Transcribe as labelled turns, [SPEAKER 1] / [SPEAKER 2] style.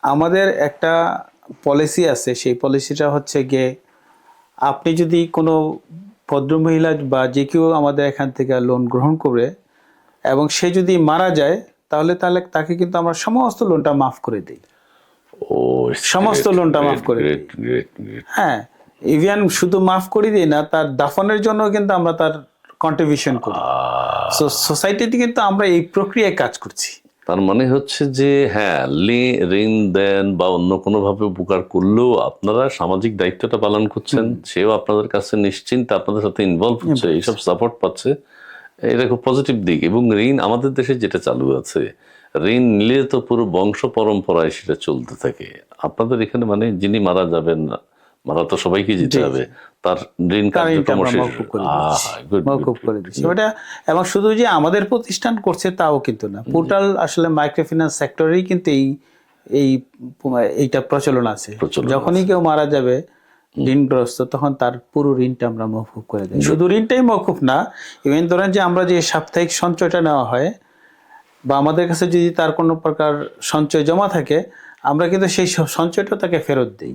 [SPEAKER 1] আমাদের একটা পলিসি আছে, সেই পলিসিটা হচ্ছে গিয়ে আপনি যদি কোনো ভদ্রমহিলা বা যে কেউ আমাদের এখান থেকে লোন গ্রহণ করে এবং সে যদি মারা যায় তাহলে তাকে কিন্তু আমরা সমস্ত লোনটা মাফ করে দিই।
[SPEAKER 2] ও
[SPEAKER 1] সমস্ত লোনটা মাফ করে দিই।
[SPEAKER 2] গ্রেট।
[SPEAKER 1] হ্যাঁ, ইভেন শুধু মাফ করে দিই না, তার দাফনের জন্য কিন্তু আমরা তার কন্ট্রিবিউশন করি। সো সোসাইটিতে কিন্তু আমরা এই প্রক্রিয়ায় কাজ করছি।
[SPEAKER 2] তার মানে হচ্ছে যে হ্যাঁ, ঋণ দেন বা অন্য কোনো ভাবে উপকার করলেও আপনারা সামাজিক দায়িত্বটা পালন করছেন, সেও আপনাদের কাছে নিশ্চিন্তে আপনাদের সাথে ইনভলভ হচ্ছে, এইসব সাপোর্ট পাচ্ছে, এটা খুব পজিটিভ দিক। এবং ঋণ আমাদের দেশে যেটা চালু আছে, ঋণ নিলে তো পুরো বংশ পরম্পরায় সেটা চলতে থাকে। আপনাদের এখানে মানে যিনি মারা যাবেন না, মারা তো সবাইকে যেতে হবে, তার ঋণ কার্যক্রম
[SPEAKER 1] মওকুফ করে দিচ্ছি ওটা। এবং শুধু যে আমাদের প্রতিষ্ঠান করছে তাও কিন্তু না, টোটাল আসলে মাইক্রোফিন্যান্স সেক্টরেই কিন্তু এইটা প্রচলন আছে। যখনই কেউ মারা যাবে ঋণগ্রস্ত, তখন তার পুরো ঋণটা আমরা মওকুফ করে দিই। শুধু ঋণটাই মওকুফ না, ইভেন ধরেন যে আমরা যে সাপ্তাহিক সঞ্চয়টা নেওয়া হয় বা আমাদের কাছে যদি তার কোনো প্রকার সঞ্চয় জমা থাকে, আমরা কিন্তু সেই সঞ্চয়টা তাকে ফেরত দিই।